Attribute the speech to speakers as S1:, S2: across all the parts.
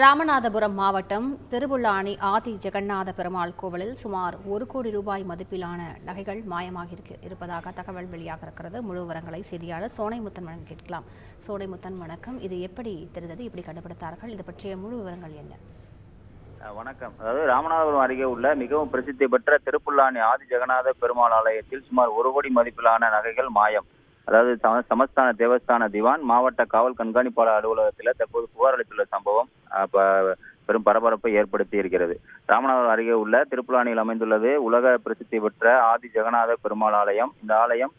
S1: ராமநாதபுரம் மாவட்டம் திருபுல்லானி ஆதி ஜெகநாத பெருமாள் கோவிலில் சுமார் 1 கோடி ரூபாய் மதிப்பிலான நகைகள் மாயமாக இருப்பதாக தகவல் வெளியாக இருக்கிறது. முழு விவரங்களை செய்தியாளர் சோனைமுத்தன் வழங்க கேட்கலாம். சோனைமுத்தன், வணக்கம். இது எப்படி தெரிந்தது, இப்படி கண்டுபிடித்தார்கள், இது பற்றிய முழு விவரங்கள் என்ன?
S2: வணக்கம். அதாவது ராமநாதபுரம் அருகே உள்ள மிகவும் பிரசித்தி பெற்ற திருப்புல்லானி ஆதி ஜெகநாத பெருமாள் ஆலயத்தில் சுமார் 1 கோடி மதிப்பிலான நகைகள் மாயம். அதாவது சமஸ்தான தேவஸ்தான திவான் மாவட்ட காவல் கண்காணிப்பாளர் அலுவலகத்தில் தற்போது புகார் அளித்துள்ள சம்பவம் பெரும் பரபரப்பை ஏற்படுத்தி இருக்கிறது. ராமநாதபுரம் அருகே உள்ள திருப்புல்லானியில் அமைந்துள்ளது உலக பிரசித்தி பெற்ற ஆதி ஜெகநாத பெருமாள் ஆலயம். இந்த ஆலயம்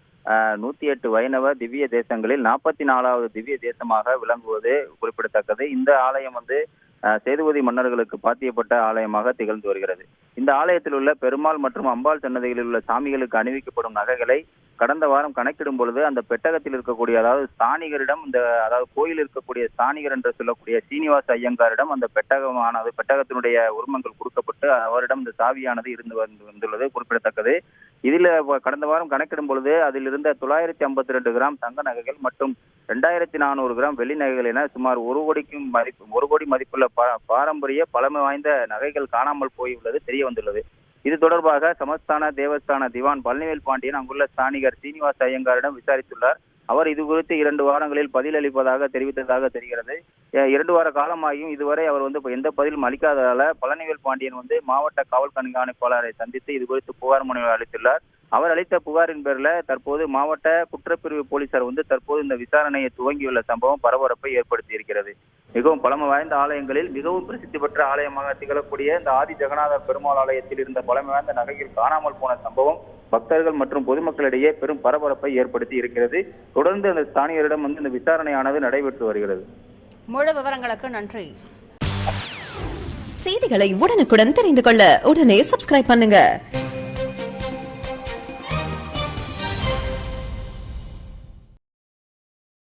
S2: 108 வைணவ திவ்ய தேசங்களில் 44வது திவ்ய தேசமாக விளங்குவது குறிப்பிடத்தக்கது. இந்த ஆலயம் சேதுபதி மன்னர்களுக்கு பாத்தியப்பட்ட ஆலயமாக திகழ்ந்து வருகிறது. இந்த ஆலயத்தில் உள்ள பெருமாள் மற்றும் அம்பாள் சன்னதிகளில் உள்ள சாமிகளுக்கு அணிவிக்கப்படும் நகைகளை கடந்த வாரம் கணக்கிடும் பொழுது அந்த பெட்டகத்தில் இருக்கக்கூடிய, அதாவது ஸ்தானிகரிடம், அதாவது கோயில் இருக்கக்கூடிய ஸ்தானிகர் என்று சொல்லக்கூடிய சீனிவாச ஐயங்காரிடம் அந்த பெட்டகத்தினுடைய உரிமங்கள் கொடுக்கப்பட்டு அவரிடம் இந்த சாவியானது இருந்து வந்துள்ளது குறிப்பிடத்தக்கது. இதில் கடந்த வாரம் கணக்கிடும் பொழுது அதில் இருந்த 952 கிராம் தங்க நகைகள் மற்றும் 2400 கிராம் வெள்ளி நகைகள் என சுமார் 1 கோடி மதிப்புள்ள பாரம்பரிய பழமை வாய்ந்த நகைகள் காணாமல் போயுள்ளது தெரிய வந்துள்ளது. இது தொடர்பாக சமஸ்தான தேவஸ்தான திவான் பழனிவேல் பாண்டியன் அங்குள்ள ஸ்தானிகர் சீனிவாச ஐயங்காரிடம் விசாரித்துள்ளார். அவர் இது குறித்து 2 வாரங்களில் பதில் அளிப்பதாக தெரிவித்ததாக தெரிகிறது. 2 வார காலமாகியும் இதுவரை அவர் எந்த பதிலும் அளிக்காததால பழனிவேல் பாண்டியன் மாவட்ட காவல் கண்காணிப்பாளரை சந்தித்து இது குறித்து புகார் மனு அளித்துள்ளார். அவர் அளித்த புகாரின் பேரில் தற்போது மாவட்ட குற்றப்பிரிவு போலீசார் தற்போது இந்த விசாரணையை துவங்கியுள்ள சம்பவம் பரபரப்பை ஏற்படுத்தி இருக்கிறது. மிகவும் பழமை வாய்ந்த ஆலயங்களில் மிகவும் பிரசித்தி பெற்ற ஆலயமாக திகழக்கூடிய இந்த ஆதி ஜெகநாத பெருமாள் ஆலயத்தில் இருந்த பழமை வாய்ந்த நகைகள் காணாமல் போன சம்பவம் பக்தர்கள் மற்றும் பொதுமக்களிடையே பெரும் பரபரப்பை ஏற்படுத்தி இருக்கிறது. தொடர்ந்து அந்த ஸ்தானியரிடம் இந்த விசாரணையானது நடைபெற்று வருகிறது.
S1: முழு விவரங்களுக்கு நன்றி.
S3: செய்திகளை உடனுக்குடன் தெரிந்து கொள்ள உடனே சப்ஸ்கிரைப் பண்ணுங்க.